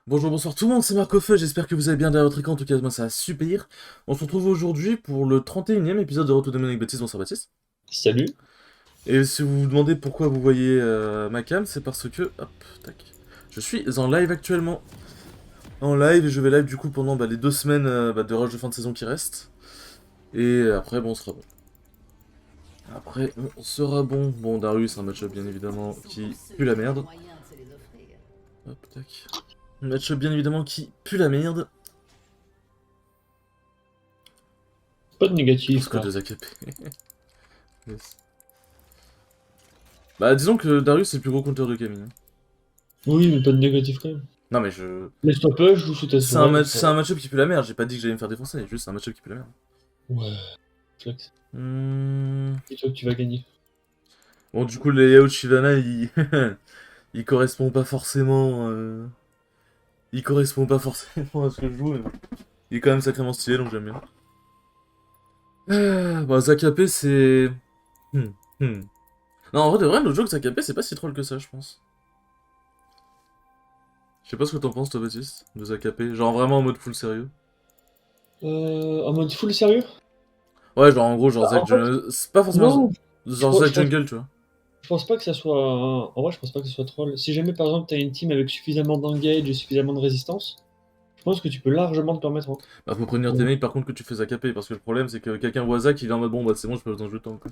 Bonjour, bonsoir tout le monde, c'est Marco-Feu, j'espère que vous allez bien derrière votre écran, en tout cas moi ça va super. On se retrouve aujourd'hui pour le 31e épisode de Retour de avec Baptiste, bonsoir Baptiste. Salut. Et si vous vous demandez pourquoi vous voyez ma cam, c'est parce que, hop, tac, je suis en live actuellement. En live, et je vais live du coup pendant les 2 semaines de rush de fin de saison qui restent. Et après, bon, on sera bon. Après, on sera bon. Bon, Darius, un match-up bien évidemment qui pue la merde. Hop, tac. Un match-up bien évidemment qui pue la merde. Pas de négatif, Parce que frère. 2 AKP. Yes. Bah, disons que Darius c'est le plus gros compteur de Camille, hein. Oui, mais pas de négatif quand même. Non, mais je. Laisse-toi push, joue sous tes swag, ça C'est va. un match-up qui pue la merde. J'ai pas dit que j'allais me faire défoncer, juste c'est un match-up qui pue la merde. Ouais, flex. Hmm. Dis-toi que tu vas gagner. Bon, du coup, le layout Shyvana, il. il correspond pas forcément. Il correspond pas forcément à ce que je joue, mais bon. Il est quand même sacrément stylé, donc j'aime bien. Bah, Zakapé, c'est. Hmm, hmm. Non, en vrai, de vrai, le jeu que Zakapé, c'est pas si troll que ça, je pense. Je sais pas ce que t'en penses, toi, Baptiste, de Zakapé. Genre vraiment en mode full sérieux. En mode full sérieux? Ouais, genre en gros, genre Bah, Zack en fait, Jungle. C'est pas forcément. non, je, Genre pense- Zack je pense, Jungle, tu vois. je pense pas que ça soit. En vrai, je pense pas que ce soit troll. Si jamais par exemple t'as une team avec suffisamment d'engage et suffisamment de résistance, je pense que tu peux largement te permettre, hein. Bah, faut prévenir tes Ouais, mates par contre que tu fais Zakapé, parce que le problème c'est que quelqu'un voit Zack, il est en mode bon, bah c'est bon, je peux besoin de jouer le temps, quoi.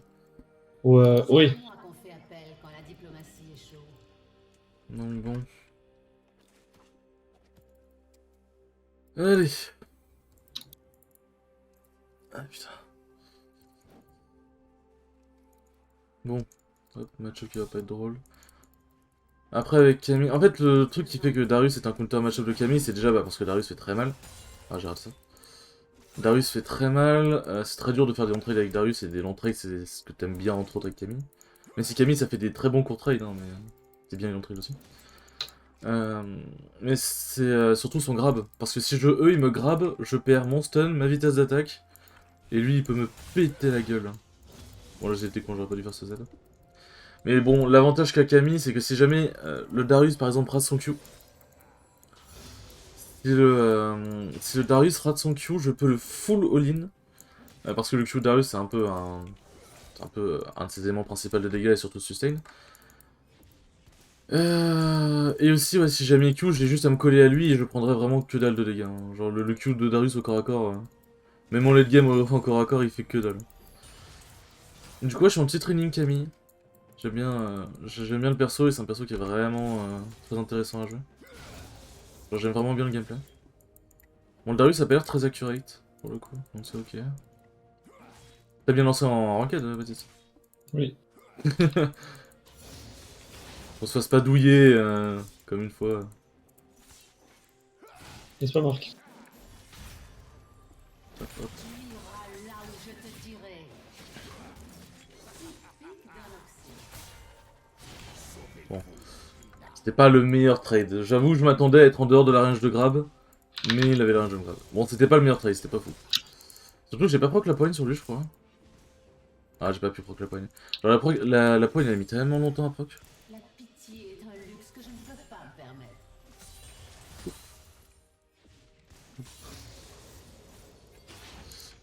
ouais, oui. Donc bon. Allez. Ah putain. Bon. Hop, match-up qui va pas être drôle. Après avec Camille. En fait, le truc qui fait que Darius est un counter match-up de Camille, c'est déjà parce que Darius fait très mal. Ah, j'ai raté ça. Darius fait très mal. C'est très dur de faire des long trades avec Darius et des long trades, c'est ce que t'aimes bien entre autres avec Camille. Même si Camille ça fait des très bons court trades, hein, mais c'est bien les long trades aussi. Euh, mais c'est surtout son grab. Parce que si eux ils me grabent, je perds mon stun, ma vitesse d'attaque. Et lui il peut me péter la gueule. Bon là c'était con, j'aurais pas dû faire ce Z. Mais bon, l'avantage qu'a Camille, c'est que si jamais le Darius par exemple rate son Q. Si le Darius rate son Q, je peux le full all-in. Parce que le Q Darius c'est un peu un de ses éléments principaux de dégâts et surtout de sustain. Et aussi, ouais, si j'ai mis Q, j'ai juste à me coller à lui et je prendrais vraiment que dalle de dégâts, hein. Genre le Q de Darius au corps à corps. Même en late game en corps à corps, il fait que dalle. Du coup, ouais, je suis en petit training Camille. J'aime bien le perso et c'est un perso qui est vraiment très intéressant à jouer. Genre, j'aime vraiment bien le gameplay. Bon, le Darius a pas l'air très accurate pour le coup, donc c'est ok. T'as bien lancé en ranked, Baptiste? Oui. On se fasse pas douiller comme une fois. N'est-ce pas, Marc? Hop, hop. Bon, c'était pas le meilleur trade. J'avoue, je m'attendais à être en dehors de la range de grab, mais il avait la range de grab. Bon, c'était pas le meilleur trade, c'était pas fou. Surtout que j'ai pas proc la poigne sur lui, je crois. Ah, j'ai pas pu proc la poigne. Genre, la poigne, elle a mis tellement longtemps à proc.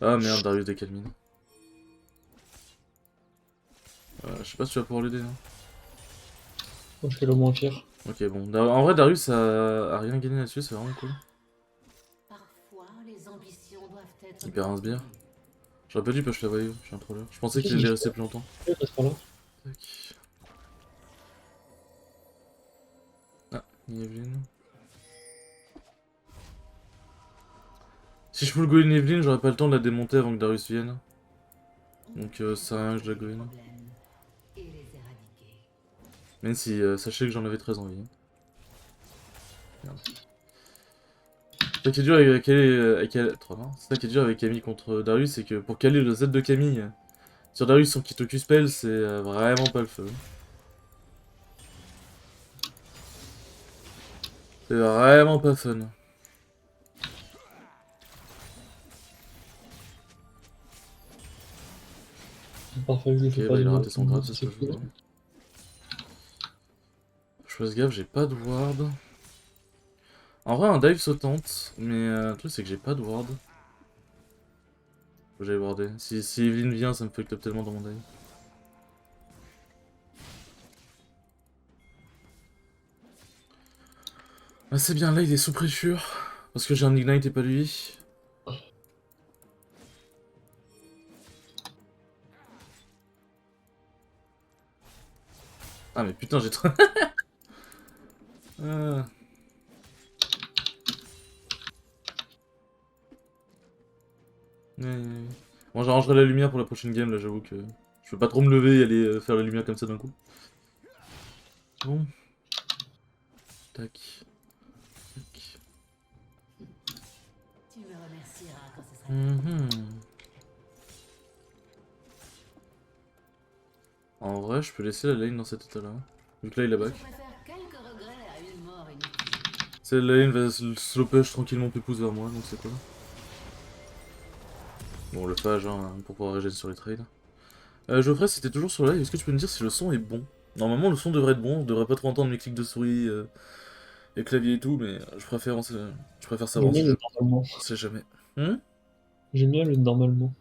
Ah merde, Darius décalmine. Je sais pas si tu vas pouvoir l'aider, hein. Moi, je fais le moins pire. Ok, bon. En vrai, Darius a rien gagné là-dessus, c'est vraiment cool. Hyper un sbire. J'aurais pas dû push la wave, je suis un troller. Je pensais qu'il Qu'est-ce que allait je rester plus longtemps. fais à ce moment-là? Tac. Ah, Evelyn. Si je full go in Evelyn, j'aurais pas le temps de la démonter avant que Darius vienne. Donc ça sert à rien que je la go in. Même si sachez que j'en avais très envie. Merde. C'est ça qui est dur c'est ça qui est dur avec Camille contre Darius, c'est que pour caler le Z de Camille sur Darius sans qu'il te Q-spell, c'est vraiment pas le feu. C'est vraiment pas fun. Parfait, je le fais Ok, pas bah de il a moi, raté son grab, c'est ce c'est que je cool. voulais. Je fasse gaffe, j'ai pas de ward. En vrai, un dive se tente, mais le truc c'est que j'ai pas de ward. Faut que j'aille warder. Si Evelyn vient, ça me fuck up tellement dans mon dive. Ah, c'est bien, là il est sous pressure. Parce que j'ai un ignite et pas lui. Ah mais putain, j'ai trop... Ah. Bon, j'arrangerai la lumière pour la prochaine game, là, j'avoue que... Je peux pas trop me lever et aller faire la lumière comme ça d'un coup. Bon. Tac. Tac. Tu me remercieras quand ce sera En vrai, je peux laisser la lane dans cet état-là. Vu que là, il a back. Je préfère quelques regrets à une mort inutile. C'est la lane va slow push tranquillement pépouze vers moi, donc c'est cool. Bon, le phage, hein, pour pouvoir régénérer sur les trades. Geoffrey, si t'es toujours sur le live, est-ce que tu peux me dire si le son est bon? Normalement, le son devrait être bon, on devrait pas trop entendre mes clics de souris et clavier et tout, mais je préfère J'aime savoir bien si le normalement. on sait jamais. Hmm. J'aime bien le normalement.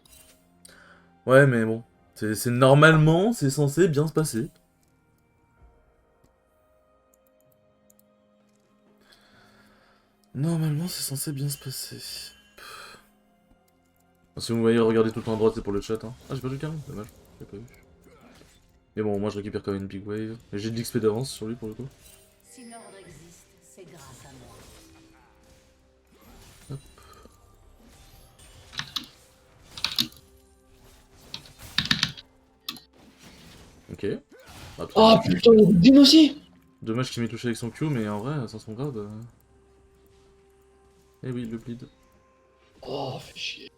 Ouais, mais bon. C'est normalement, c'est censé bien se passer. Normalement, c'est censé bien se passer. Si vous me voyez regarder tout le temps à droite, c'est pour le chat. Hein. Ah, j'ai pas vu le carré, dommage. J'ai pas vu. Mais bon, moi je récupère quand même une big wave. Et j'ai de l'XP d'avance sur lui pour le coup. Si l'ordre existe, c'est grâce à moi. Hop. Ok. Ah, Ah putain, il y a des dînes aussi! dommage qu'il m'ait touché avec son Q, mais en vrai, sans son grab. Eh oui, le bleed. Oh, fais chier.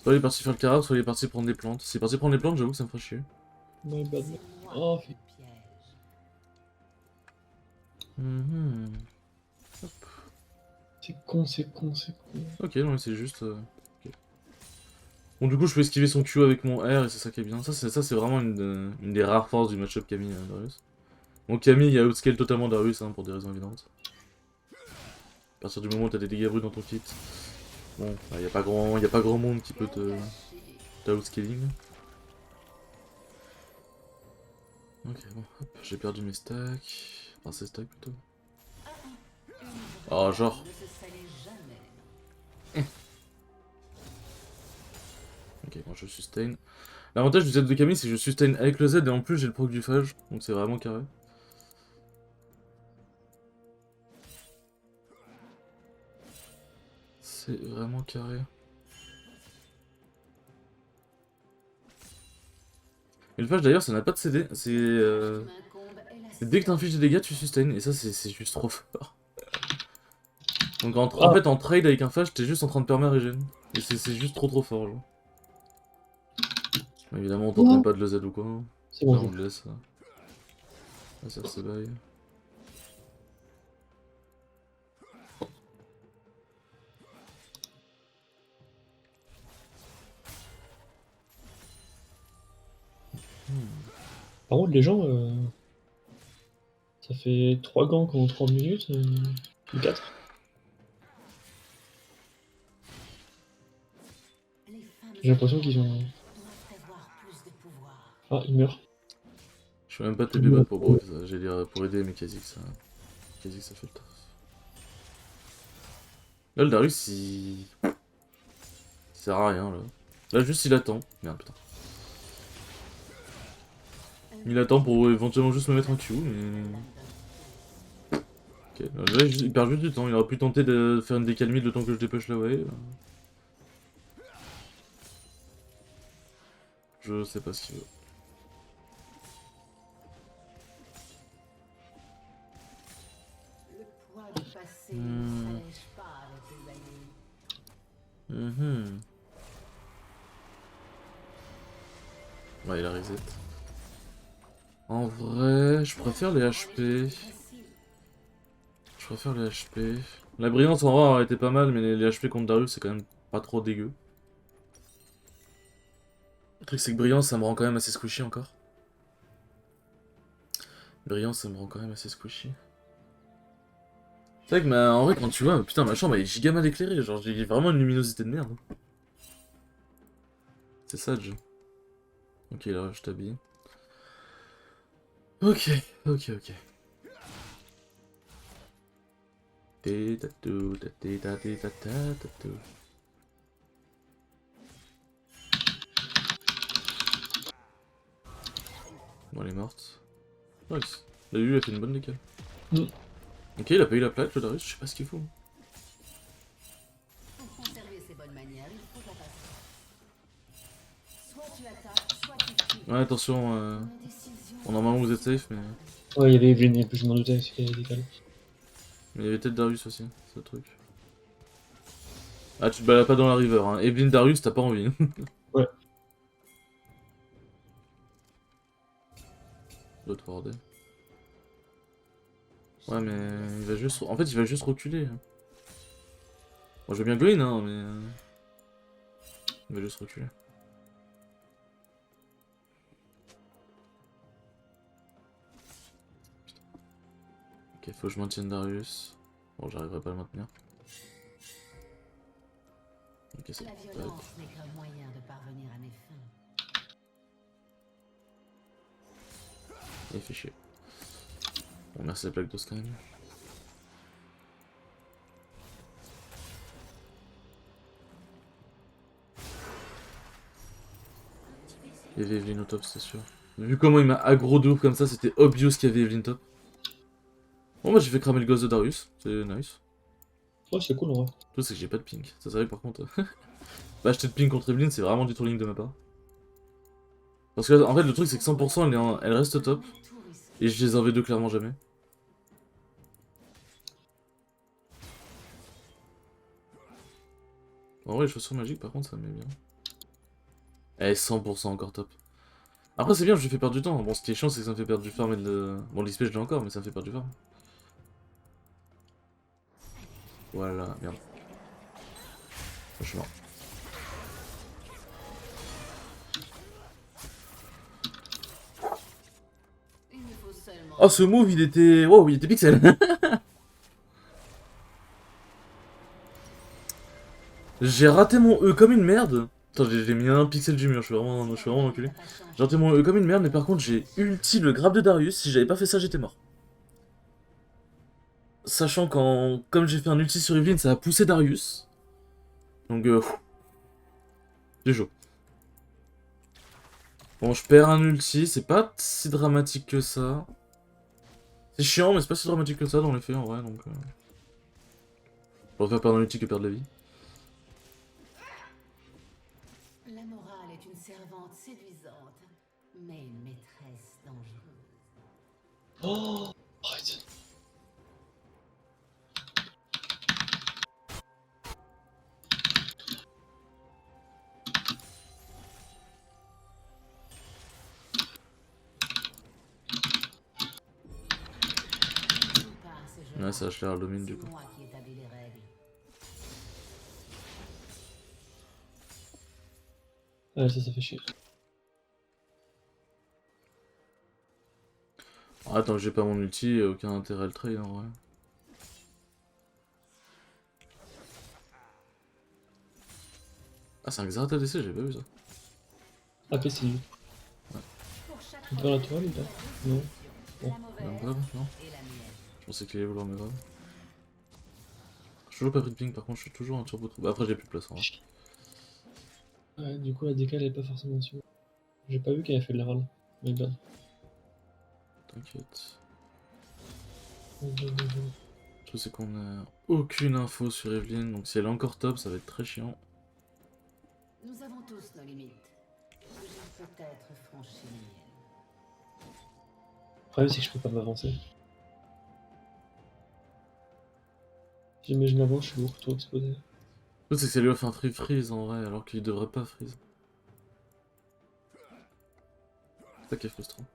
Soit il est parti faire le carab, soit il est parti prendre des plantes. S'il est parti prendre des plantes, j'avoue que ça me ferait chier. My bad. C'est moi Oh, le fais... piège. Mhm. C'est con, c'est con, c'est con. Ok, non, mais c'est juste. Ok. Bon, du coup, je peux esquiver son Q avec mon R et c'est ça qui est bien. Ça, c'est vraiment une des rares forces du match-up Camille-Darius. Bon, Camille, il y a outscale totalement Darius hein, pour des raisons évidentes. À partir du moment où t'as des dégâts bruts dans ton kit, bon, il n'y a pas grand monde qui peut te outscaling. Ok, bon, hop, j'ai perdu mes stacks. Enfin, ces stacks plutôt. Oh, genre. Ne se salit jamais. Ok, moi je sustain. L'avantage du Z de Camille, c'est que je sustain avec le Z et en plus j'ai le proc du phage, donc c'est vraiment carré. C'est vraiment carré. Et le phage d'ailleurs, ça n'a pas de CD, c'est. M'incombe et la Dès que t'infliges des dégâts, tu sustain, et ça c'est juste trop fort. Donc en Ah. fait, en trade avec un phage, t'es juste en train de perma régène. Et c'est juste trop fort, genre. Évidemment, on tente même pas de le Z ou quoi. Hein. C'est bon, Là, je on le laisse. Là, ça se baille. Par contre, les gens, ça fait 3 ganks en 30 minutes, ou 4. Les femmes J'ai l'impression qu'ils ont... doivent avoir plus de pouvoir. Ah, ils meurent. Je fais même pas TP bot pour break, j'allais dire pour aider, mais Kha'Zix ça fait le taf. Là, le Darius, il sert à rien, là. Là, juste, il attend. Merde, putain. Il attend pour éventuellement juste me mettre un Q, mais... Ok, là, il perd juste du temps. Il aurait pu tenter de faire une décalmie le temps que je dépêche la wave. Je sais pas ce qu'il veut. Le poids du passé ne s'allège pas avec les années. Ouais, il a reset. En vrai, je préfère les HP. Je préfère les HP. La brillance en vrai aurait été pas mal, mais les HP contre Darius c'est quand même pas trop dégueu. Le truc c'est que Brillant ça me rend quand même assez squishy encore. Brillant ça me rend quand même assez squishy. C'est vrai que en vrai quand tu vois, putain ma chambre elle est giga mal éclairée, genre j'ai vraiment une luminosité de merde. C'est ça le jeu. Ok là je t'habille. Ok, ok, ok. Bon elle est morte. Nice. Là lui il a fait une bonne décale. Mm. Ok il a pas eu la plaque le Darius, je sais pas ce qu'il faut. Pour conserver ses bonnes manières, il faut de la patience. Soit tu attaques, soit tu fuis. Ouais attention, Une décision. bon, normalement vous êtes safe mais... Ouais, il y avait Evelyn, et puis je m'en doutais qu'il y avait décalé. Mais il y avait peut-être Darius aussi, c'est le truc. Ah tu te balades pas dans la river, hein. Evelyn Darius t'as pas envie. Ouais. L'autre wardé. Ouais mais il va juste... En fait il va juste reculer. Moi je veux bien go in hein mais... Il va juste reculer. Ok faut que je maintienne Darius. Bon j'arriverai pas à le maintenir. Ok c'est La bon. violence n'est qu'un moyen de parvenir à mes fins. Il fait chier. Bon merci la plaque d'os quand même. Il y avait Evelyn au top c'est sûr. Vu comment il m'a aggro de ouf comme ça, c'était obvious qu'il y avait Evelyn top. Bon moi j'ai fait cramer le gosse de Darius, c'est nice. Ouais, c'est cool en vrai. Le truc c'est que j'ai pas de pink, ça savait par contre. Bah acheter de pink contre Evelyn c'est vraiment du trolling de ma part. Parce que en fait le truc c'est que 100% elle reste top. Tout risque. Et je les en V2 clairement jamais. En vrai les chaussures magiques par contre ça me met bien. Elle est 100% encore top. Après c'est bien, je lui fais perdre du temps. Bon ce qui est chiant c'est que ça me fait perdre du farm et de... Bon l'XP je l'ai encore mais ça me fait perdre du farm. Voilà, merde. Je suis mort. Il me faut seulement. Oh ce move il était... Wow il était pixel. J'ai raté mon E comme une merde. Attends j'ai mis un pixel du mur, je suis vraiment enculé. J'ai raté mon E comme une merde mais par contre j'ai ulti le grab de Darius. Si j'avais pas fait ça j'étais mort. Sachant qu'en... Comme j'ai fait un ulti sur Evelyn ça a poussé Darius. Donc c'est chaud. Bon, je perds un ulti, c'est pas si dramatique que ça. C'est chiant, mais c'est pas si dramatique que ça dans les faits en vrai, donc... Je préfère perdre un ulti que perdre la vie. La morale est une servante séduisante, mais une maîtresse dangereuse. Oh, arrête. Joue pas à ce jeu-là. Ouais, ça a l'air domine du C'est coup. moi qui établis les règles. Ouais, ça fait chier. Ah, tant que j'ai pas mon ulti, aucun intérêt à le trade en vrai. Ah, c'est un Xerath ADC, j'ai pas vu ça. AP, c'est lui. Pour chaque Tu peux la toile ou pas? Non. la Il a un mauvaise grave, non? et la mienne. Je pensais qu'il allait vouloir me grave. J'ai toujours pas pris de ping, par contre, je suis toujours un turbo trou. Bah, après, j'ai plus de place en vrai. Ouais, du coup, la décale elle est pas forcément dessus. J'ai pas vu qu'elle avait fait de la râle. My bad. T'inquiète. Oh, oh, oh, oh. Le truc, c'est qu'on a aucune info sur Evelyn, donc si elle est encore top, ça va être très chiant. Nous avons tous nos limites. J'ai peut-être franchi les miennes. Le problème, c'est que je peux pas m'avancer. Si jamais je m'avance, je suis beaucoup trop exposé. Le truc, c'est que ça lui a fait un free freeze en vrai, alors qu'il devrait pas freeze. C'est ça qui est frustrant.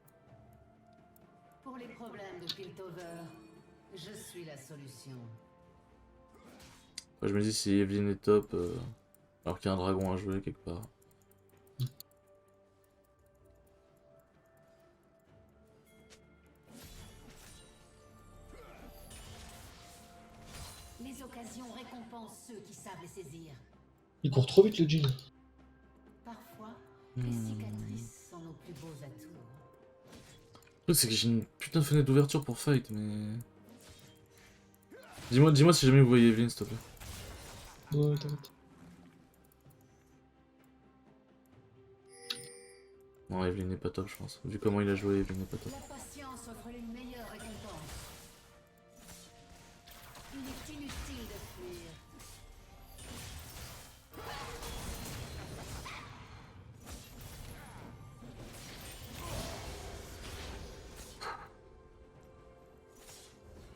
Pour les problèmes de Piltover, je suis la solution. Ouais, je me dis si Evelyn est top, alors qu'il y a un dragon à jouer quelque part. occasions récompensent ceux qui savent les saisir. Il court trop vite le jean. Parfois, les cicatrices sont nos plus beaux atouts. Le truc, c'est que j'ai une putain de fenêtre d'ouverture pour fight, mais... Dis-moi si jamais vous voyez Evelyn, s'il te plaît. Ouais, t'inquiète. Non, Evelyn n'est pas top, je pense. Vu comment il a joué, Evelyn n'est pas top. La patience offre les meilleures récompenses. Il est inutile de fuir.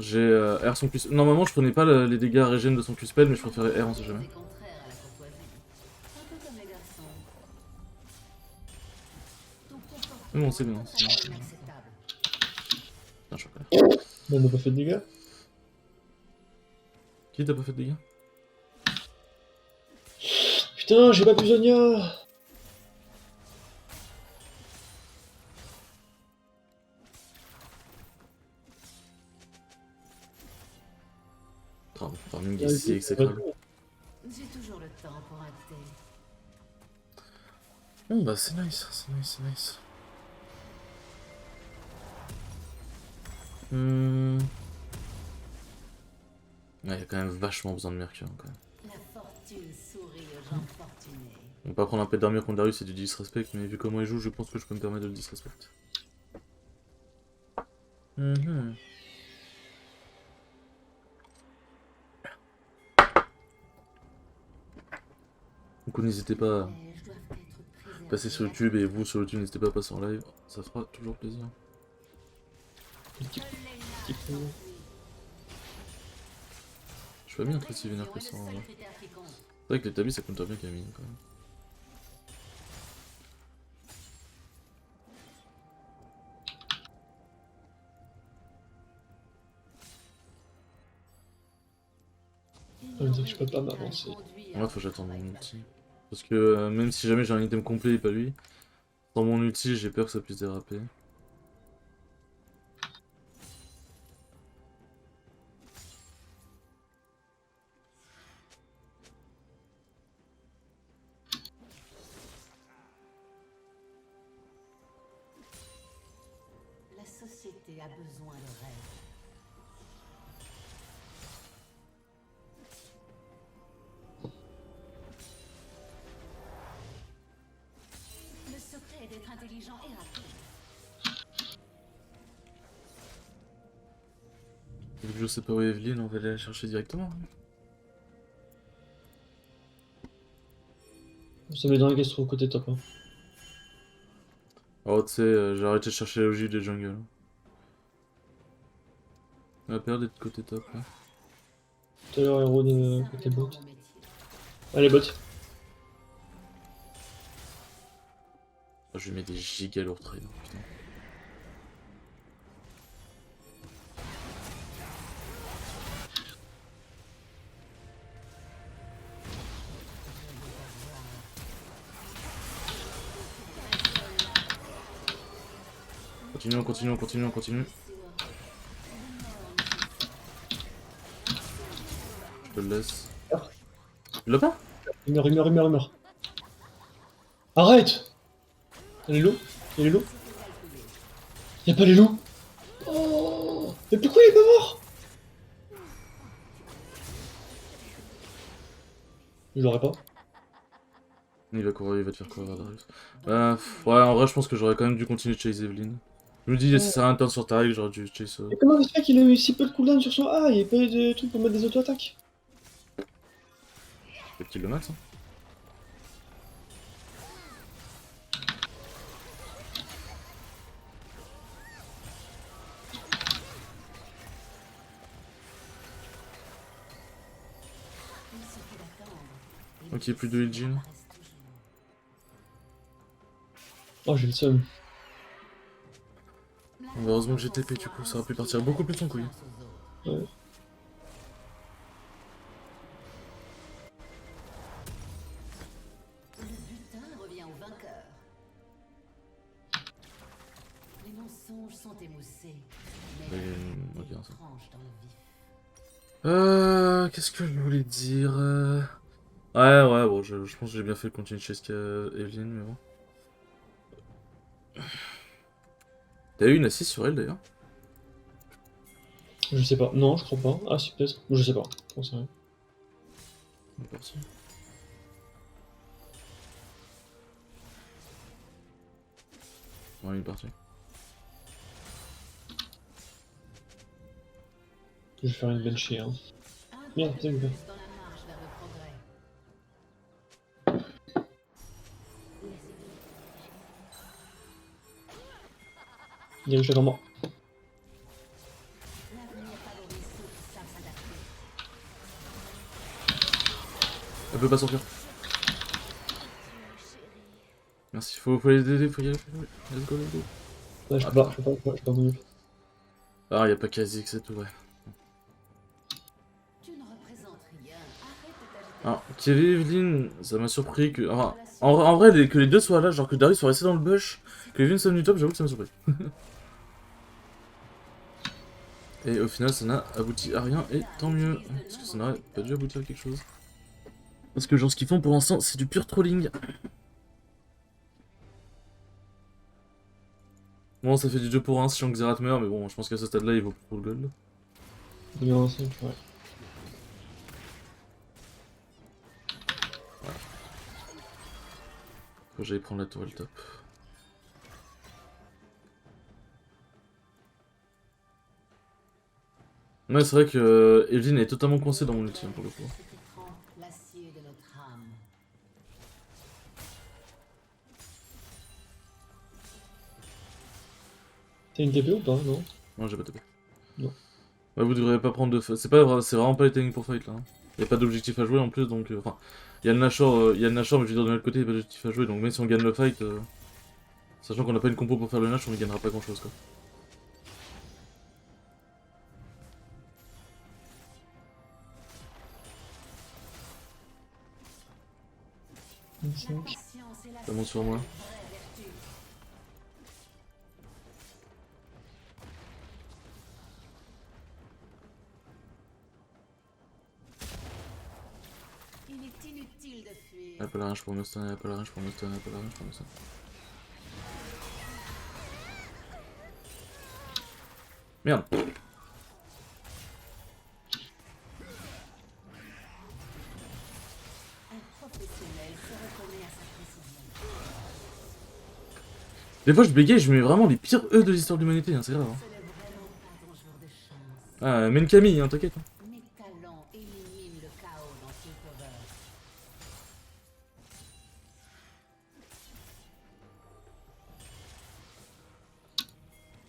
J'ai R son Q... Normalement, je prenais pas les dégâts régène de son Q-spell, mais je préférais R, on sait jamais. C'est contraire à la courtoisie. Un peu comme les garçons. Ton comportement Oui, on sait bien. est totalement inacceptable. Putain, chocolat. Mais on n'a pas fait de dégâts. Qui t'a pas fait de dégâts? Putain, j'ai pas pu Zonia. Farming est si exécrable. J'ai toujours le temps pour un thé. Bon bah c'est nice, c'est nice, c'est nice. Ouais, y a quand même vachement besoin de Mercure quand même. La fortune sourit aux gens fortunés. On va pas prendre un pet d'armure contre Darius, c'est du disrespect, mais vu comment il joue, je pense que je peux me permettre de le disrespect. Du coup, n'hésitez pas à Les neige doivent être préservées. passer sur YouTube, et vous sur YouTube, n'hésitez pas à passer en live, ça fera toujours plaisir. Petit Seul peu. Je suis pas bien très si vénère que ça en vrai. C'est vrai que les tabis ça compte bien Camille quand même. Ça veut dire que je peux pas m'avancer. Moi, faut que j'attende mon ulti. Parce que même si jamais j'ai un item complet et pas lui, dans mon ulti, j'ai peur que ça puisse déraper. La société a besoin de rêves. Le secret est d'être intelligent et rapide. Vu que je sais pas où est Evelyn, on va aller la chercher directement. Ça m'étonnerait qu'elle se trouve côté top. Hein. Oh, tu sais, j'ai arrêté de chercher la logique des jungles. Elle a peur d'être côté top là. Tout à l'heure, héros de côté Simplement bot. mon métier. Allez, bot. Oh, je lui mets des giga lourds trades, putain. Continuons, continuons, continuons, continuons. Je te le laisse. Tu l'as pas? Il meurt, il meurt, il meurt, il meurt. Arrête! Y'a les loups? Y'a les loups? Y'a pas les loups? Oh! Mais pourquoi il est pas mort? Je l'aurais pas. Il va courir, il va te faire courir Darius. Ouais, en vrai, je pense que j'aurais quand même dû continuer de chase Evelyn. Je me dis, ça sert à rien de perdre sur Taric, j'aurais dû chase. Mais comment ça se fait qu'il a eu si peu de cooldown sur son A? Il y a pas eu de trucs pour mettre des auto-attaques? Peut-être qu'il le max, hein. Il suffit d'attendre. Ok, plus de heal Jean. Oh, j'ai le seum. Heureusement que j'ai TP, du coup, ça aurait pu partir beaucoup plus en couille. Ouais. Le butin revient au vainqueur. Les mensonges sont émoussés, mais Et, la vérité ok, ça. tranche dans le vif. Qu'est-ce que je voulais dire Ouais, bon, je pense que j'ai bien fait de continuer chez Evelyn, mais bon. T'as eu une assise sur elle d'ailleurs? Je sais pas. Non, je crois pas. Ah, si, peut-être. Je sais pas. J'en sais rien. On est parti. Ouais, il est parti. Je vais faire une banshee, hein. Un Merde, pas de putain, plus dans la marche vers le progrès. Il y a juste avant moi. L'avenir favorise ceux qui savent s'adapter. Elle peut pas sortir. Merci, faut les aider, faut y aller, let's go, let's go. Ouais, je peux pas, je peux pas, je peux pas move. Ah, y'a pas Kha'Zix et tout, ouais. Tu ne représentes rien. Arrête de t'agiter. Alors, Kevin et Evelyn, ça m'a surpris que... Enfin, en vrai, que les deux soient là, genre que Darius soit resté dans le bush, que Evelyn soit du top, j'avoue que ça m'a surpris. Et au final, ça n'a abouti à rien, et tant mieux. Parce que ça n'aurait pas dû aboutir à quelque chose. Parce que genre, ce qu'ils font pour l'instant, c'est du pur trolling. Bon, ça fait du 2 pour 1 si Shank Xerath meurt, mais bon, je pense qu'à ce stade-là, il vaut pour le gold. 2025, ouais. Faut que j'aille prendre la tourelle top. Ouais, c'est vrai que Evelyn est totalement coincée dans mon ulti, hein, pour le coup. Ce qui trempe l'acier de notre âme. T'as une TP ou pas? Non. Non, j'ai pas TP. Non. Ouais, vous devriez pas prendre de... C'est pas vrai, c'est vraiment pas les timings pour fight, là. Hein. Y a pas d'objectif à jouer, en plus, donc... Enfin, y a le Nashor, mais je veux dire, de l'autre côté, y a pas d'objectif à jouer, donc même si on gagne le fight... Sachant qu'on a pas une compo pour faire le Nash, on y gagnera pas grand-chose, quoi. La 25. patience est la Ça monte sur moi. vraie vertu. Il est inutile de fuir. Y'a pas la range pour me stun, y'a pas la range pour me stun, y'a pas la range pour me stun. Merde. Un professionnel se reconnaît à sa précision. Des fois, je bégaye, je mets vraiment les pires E de l'histoire de l'humanité, hein, c'est grave. Hein. Ce n'est vraiment pas ton jour de chance. Ah, mène Camille, hein, t'inquiète. Hein. Mes talents éliminent le chaos dans Silververse.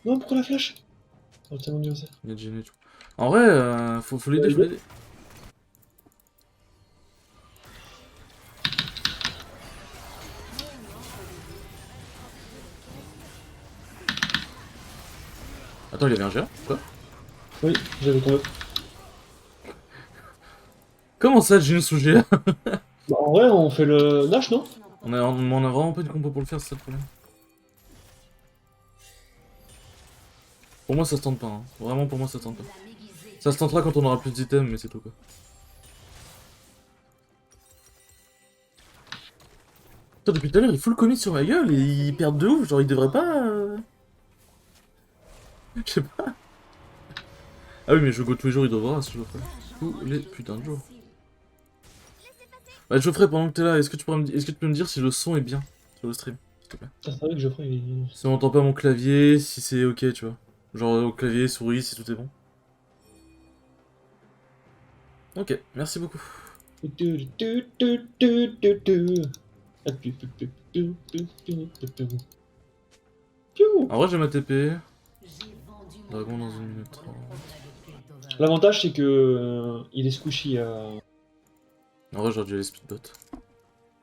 Non, pourquoi la flash? Oh, tellement dur ça. Il y a Jenny et tout. En vrai, faut l'aider, faut l'aider. Attends, il avait un géant? Quoi? Oui, j'avais tombé. Comment ça, Jin sous GA? Bah, en vrai, on fait le Nash, non? on a vraiment pas de compo pour le faire, c'est ça le problème. Pour moi, ça se tente pas. Hein. Vraiment, pour moi, ça se tente pas. La m'aiguiser. Ça se tentera quand on aura plus d'items, mais c'est tout quoi. Putain, depuis tout à l'heure, il fout le commit sur ma gueule et ils perdent de ouf. Genre, ils devraient pas. Je sais pas. Ah oui, mais je go tous les jours, il devra, ce Geoffrey. Tous les putains de jours. Bah, Geoffrey, pendant que t'es là, est-ce que tu peux me dire si le son est bien sur le stream, s'il te plaît? Ah, c'est vrai que Geoffrey, il... Si on entend pas mon clavier, si c'est ok, tu vois. Genre au clavier, souris, si tout est bon. Ok, merci beaucoup. En vrai, j'ai ma TP. J'ai vendu mon Dragon dans âme 1 minute pour le 30. progrès de Piltover. L'avantage, c'est que il est squishy à En vrai, j'aurais dû aller speedbot.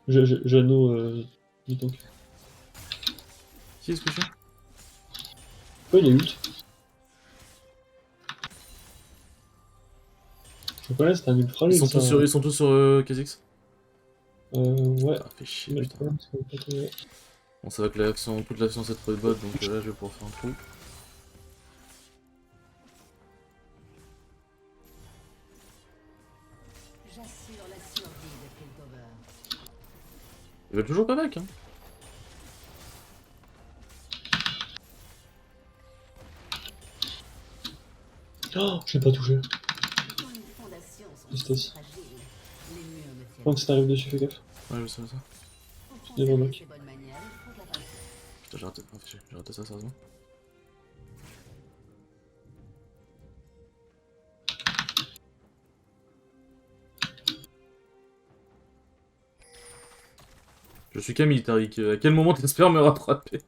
Jeannot donc. Qui est-ce que je suis? Ouais, il est ult. Je connais, c'est un ult fragile. Ça. Ils sont tous sur Kha'Zix. Ouais. Ah, fait chier, Mais le putain. problème, c'est qu'on peut pas- Bon, ça va que l'action, toute l'action c'est trop de bot, donc là, je vais pouvoir faire un trou. Il va toujours pas back, hein. Oh, je l'ai pas touché. Quand les fondations sont Tristesse. fragiles, les murs ne tiennent Quand ça arrive dessus, fais gaffe. Ouais, je sais ça. Pour Des bons conserver mecs. ses bonnes manières, il faut de la patience. Putain, j'ai raté ça, sérieusement. Je suis Camille, Tariq. À quel moment t'espères me rattraper?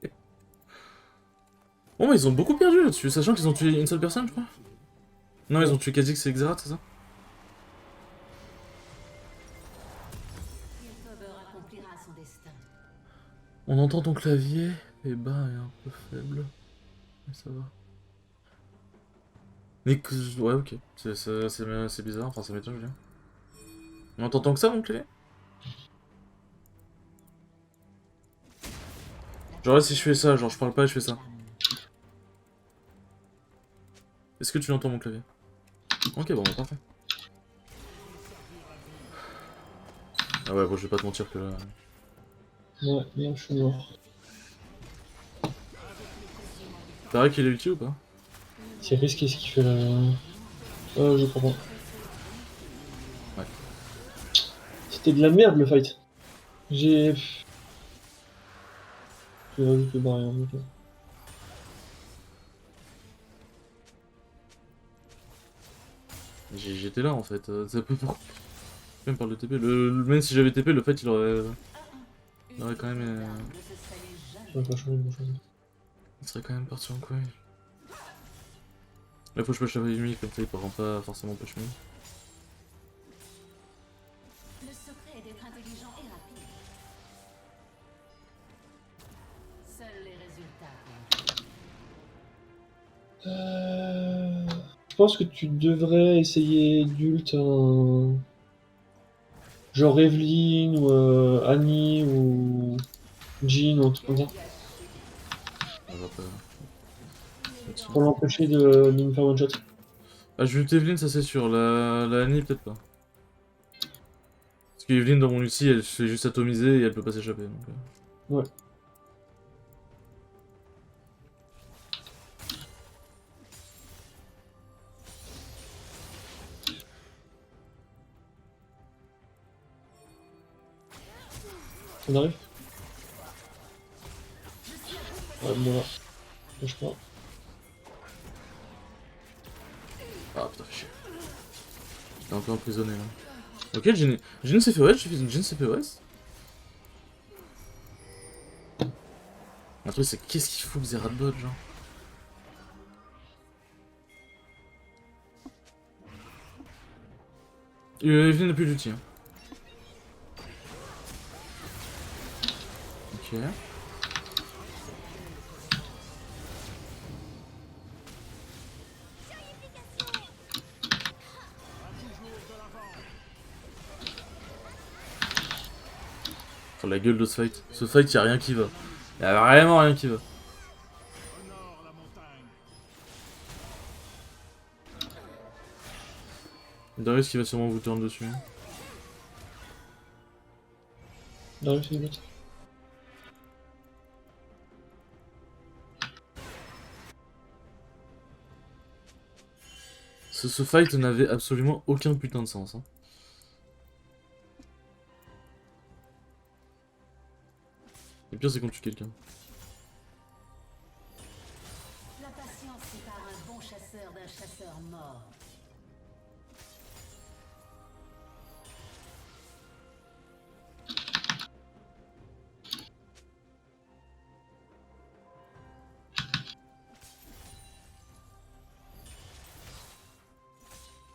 Oh, mais ils ont beaucoup perdu là-dessus, sachant qu'ils ont tué une seule personne, je crois. Non, ils ont tué Kha'Zix et Xerath, c'est ça? Piltover accomplira son destin. On entend ton clavier, et bas est un peu faible. Mais ça va. Mais que... Ouais, ok. C'est bizarre, enfin ça m'étonne, je veux dire. On entend tant que ça, mon clavier? Genre là, si je fais ça, genre je parle pas et je fais ça. Est-ce que tu entends mon clavier? Ok, bon, bah, parfait. Ah ouais, bon, je vais pas te mentir que là... Ouais, bien, je suis mort. T'as qu'il est utile ou pas? C'est risqué ce qu'il fait là. Je comprends. Ouais. C'était de la merde le fight. J'ai. J'ai rajouté barrière, ok. J'étais là en fait, ça peut pas... Même par le TP, même si j'avais TP, le fait il aurait quand même... Ne se salue Ça jamais. va pas changer grand chose. Il serait quand même parti en couille. Là faut que je push la Yumi, comme ça il pourra pas forcément push me. Le secret est d'être intelligent et rapide. Seuls les résultats comptent. Je pense que tu devrais essayer d'ult un. Genre Evelyn ou Annie ou Jean ou un truc comme ça. On va pas... Pour l'empêcher de me faire one shot. Ah, je vais Evelyn, ça c'est sûr, la Annie peut-être pas. Parce qu'Evelyn dans mon ulti, elle se fait juste atomiser et elle peut pas s'échapper. Donc... Ouais. On arrive. Ouais, bon là. Lâche pas. Ah putain, fais chier. J'étais un peu emprisonné là. Ok, Jin s'est fait OS, Jin s'est fait OS. Un truc c'est qu'est-ce qu'il fout Xerath bot genre. Evelyn n'a plus d'ulti. Hein. Ok. Sur la gueule de ce fight. Ce fight, y'a rien qui va. Y'a vraiment rien qui va. Darius qui va sûrement vous turn dessus. Hein. Darius, c'est bot. Ce fight n'avait absolument aucun putain de sens. Hein. Le pire c'est qu'on tue quelqu'un. La patience sépare un bon chasseur d'un chasseur mort.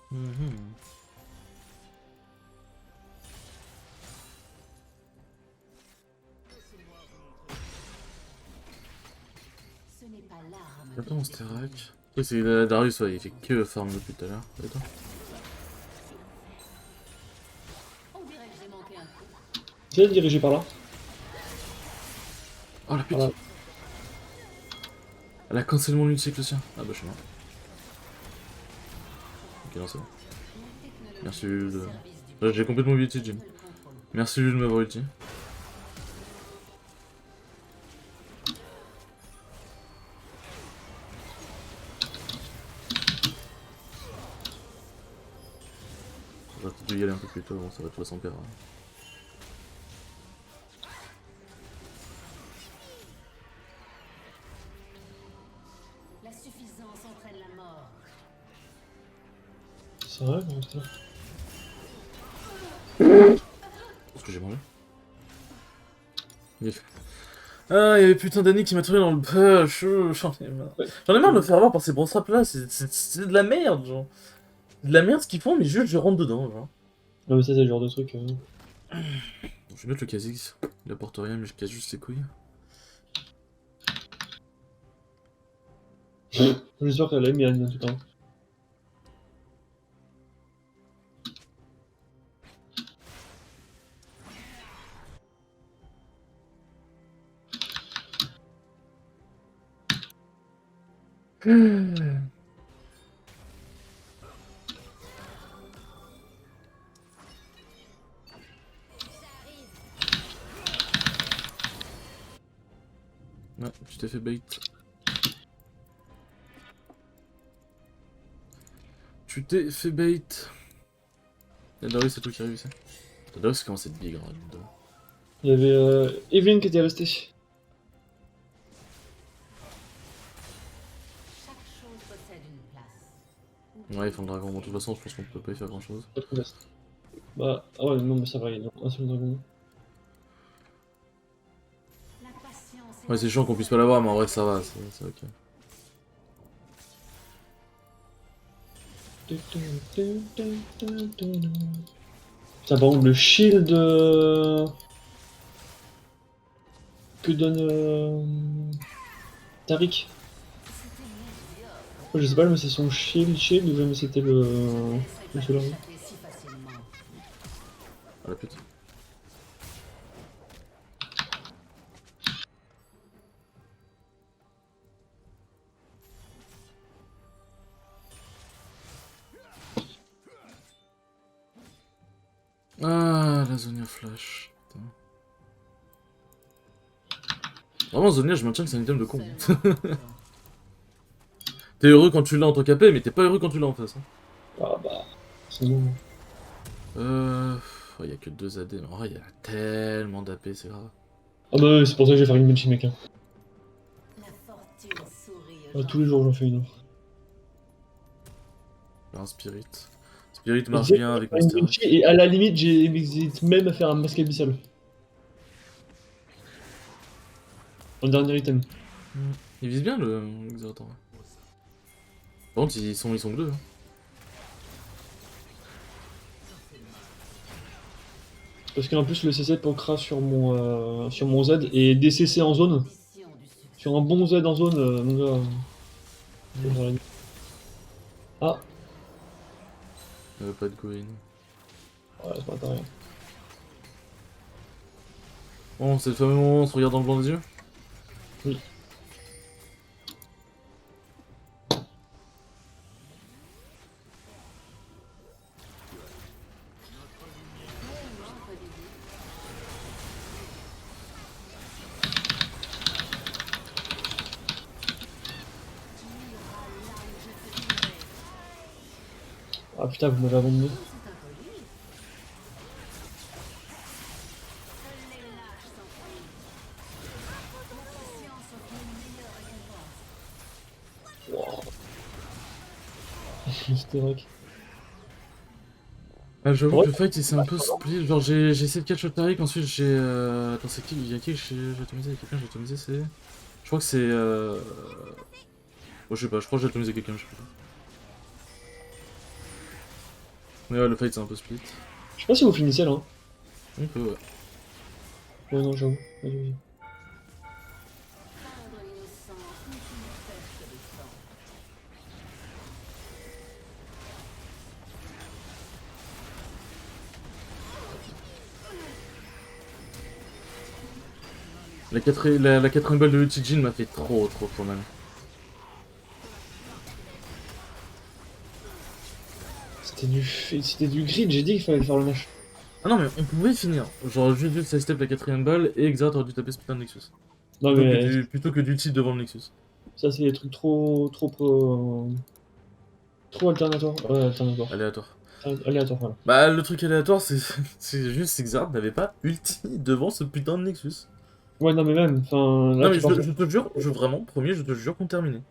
Mhm. Ce n'est pas l'arme. Attends, on se terraque. Oui, c'est Darius, ouais, il fait que farm depuis tout à l'heure. D'accord. On dirait que j'ai manqué un coup. Viens diriger par là. Oh la pute! Voilà. Elle a cancel mon ulti avec le sien. Ah bah je suis mort. Ok, non, c'est bon. Merci Lul de... J'ai complètement oublié ulti, Jim. Merci Lul de m'avoir ulti. dû y aller un peu plus tôt, bon ça va, tout va s'en perdre. La suffisance entraîne la mort. C'est vrai, comment ça? Qu'est-ce que j'ai mangé? Ah, il y avait putain d'Annie qui m'a tué dans le push, j'en ai marre. Ouais. J'en ai marre de me faire avoir par ces bons straps là, c'est de la merde, genre. C'est de la merde ce qu'ils font, mais juste je rentre dedans, genre. Non mais ça c'est le genre de truc... Je vais mettre le Kha'Zix, il apporte rien, mais je casse juste les couilles. J'espère qu'elle a mis Annie en tout cas. Ouais, tu t'es fait bait. Tu t'es fait bait. Et Darius, c'est tout qui arrive ici. Darius commence à être bigre, hein, Il y avait Evelyn qui était restée. Chaque chose possède une place. Ouais, ils font le dragon. Bon, de toute façon, je pense qu'on peut pas y faire grand chose. Pas trop vaste. Bah, ah ouais, non mais ça va, il y a un seul dragon. La patience est Ouais, c'est chiant qu'on puisse pas l'avoir, mais en vrai, ça va, c'est ok. Putain, par contre, le shield que donne Tariq. Je sais pas, mais c'est son shield ou jamais c'était le seul arme. si facilement. Ah la pute. Ah, la Zonia Flash. Putain. Vraiment, Zonia, je maintiens que c'est un item de con. T'es heureux quand tu l'as en tant qu'AP, mais t'es pas heureux quand tu l'as en face. Hein. Ah bah, c'est bon. Y a que 2 AD, mais en vrai, y a tellement d'AP, c'est grave. Ah bah, ouais, c'est pour ça que je vais faire une bench mec. Hein. La fortune sourit Ah, tous les jours j'en fais une. Un Spirit. Spirit marche Je bien avec vais faire une Mystery. bench et à la limite, j'hésite même à faire un masque abyssal. En dernier item. Il vise bien le Exorator. Par contre, ils sont que 2. Hein. Parce qu'en plus, le C7 ancra sur mon Z et DCC en zone. mission du succès. Sur un bon Z en zone, mon gars. Ah, Pas de Goin. ouais, c'est pas intéressant. Bon, c'est le fameux moment où on se regarde dans le blanc des yeux. Oui. Ah putain, vous m'avez abandonné. Wow. C'était vrai. Ah, j'avoue Ouais. que le fight il s'est un peu split. Genre, j'ai essayé de catch le Tariq, ensuite j'ai. Attends, c'est qui? Il y a qui que j'ai atomisé? Il y a quelqu'un que j'ai atomisé, c'est. Je crois que c'est. Oh, je sais pas, je crois que j'ai atomisé quelqu'un, je sais pas. Mais ouais, le fight c'est un peu split. Je sais pas si vous finissez là. Hein. Un peu, ouais. Ouais, non, j'avoue. Vas-y, vas-y. Feindre l'innocence n'est qu'une perte de temps. La quatrième balle de Uchijin m'a fait trop mal. C'était du grid, j'ai dit qu'il fallait faire le match. Ah non, mais on pouvait finir. Genre, juste vu que ça step la quatrième balle et Exart aurait dû taper ce putain de Nexus. Non mais Plutôt que d'ulti devant le Nexus. ça c'est des trucs trop alternatoires. Ouais, alternatoires. Aléatoire. aléatoire, voilà. Bah, le truc aléatoire, c'est c'est juste que Xrd n'avait pas ulti devant ce putain de Nexus. Ouais, non, mais même, enfin, là, Non, mais tu pars... je te jure, vraiment, premier, je te jure qu'on terminait.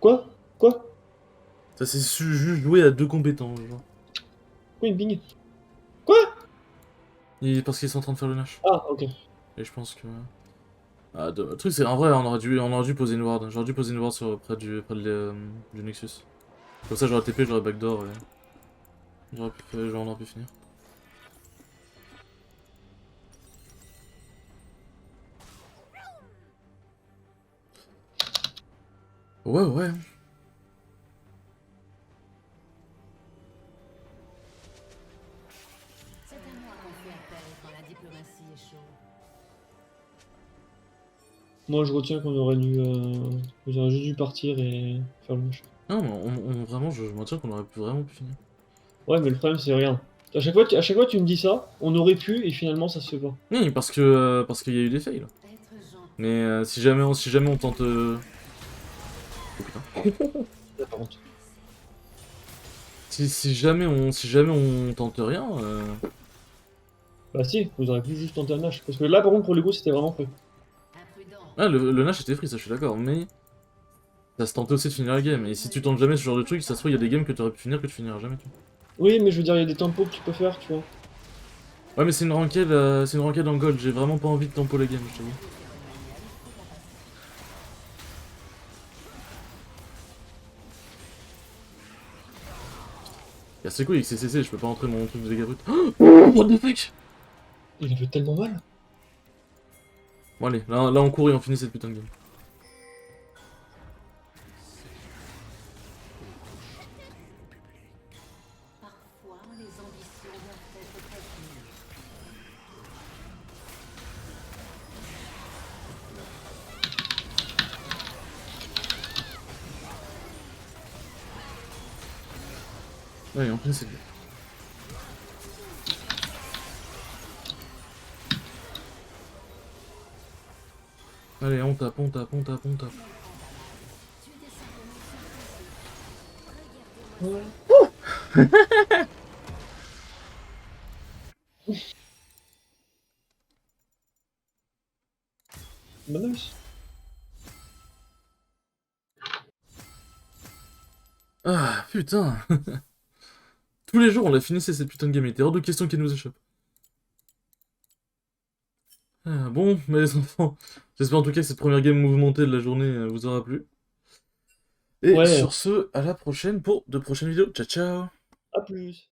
Quoi? Quoi? Ça, c'est juste joué à deux compétents, genre. Quoi, une ping? Quoi? Parce qu'ils sont en train de faire le Nash. Ah, ok. Et je pense que... Ah, le truc, c'est en vrai, on aurait dû poser une ward. J'aurais dû poser une ward du Nexus. Comme ça, j'aurais TP, j'aurais backdoor et... on aurait pu finir. Ouais, ouais. C'est à moi qu'on fait appel quand la diplomatie est chaude. Moi, je retiens qu'on aurait dû... Vous aurez juste dû partir et faire le match. Non, mais vraiment, je maintiens qu'on aurait vraiment pu finir. Ouais, mais le problème, c'est rien. À chaque fois, tu me dis ça, on aurait pu, et finalement, ça se fait pas. Oui, parce qu'il y a eu des fails. Être gentil. Mais si jamais on tente... Oh putain. Là, par contre. Si jamais on tente rien... Bah si, vous auriez pu juste tenter un Nash. Parce que là, par contre, pour le coup, c'était vraiment fait. Imprudent. Ah, le Nash était free, ça je suis d'accord, mais... Ça se tentait aussi de finir la game, et si tu tentes jamais ce genre de truc, ça se trouve, il y a des games que tu aurais pu finir que tu finiras jamais, tu vois. Oui, mais je veux dire, il y a des tempos que tu peux faire, tu vois. Ouais, mais c'est une ranked en gold, j'ai vraiment pas envie de tempo la game, je t'avoue. Y'a c'est quoi avec CCC, je peux pas rentrer mon truc de dégâts bruts. Oh, what the fuck. Il avait tellement mal. Bon allez, là on court et on finit cette putain de game. Parfois, les ambitions doivent être calculées. Allez, on finit cette game. Allez, on tape. Ouais. Bah nice. Ah, putain. Tous les jours on l'a finissé cette putain de game, il était hors de question qu'elle nous échappe. Ah, bon, mais les enfants, j'espère en tout cas que cette première game mouvementée de la journée vous aura plu. Et Ouais, sur ce, à la prochaine pour de prochaines vidéos. Ciao ciao. à plus.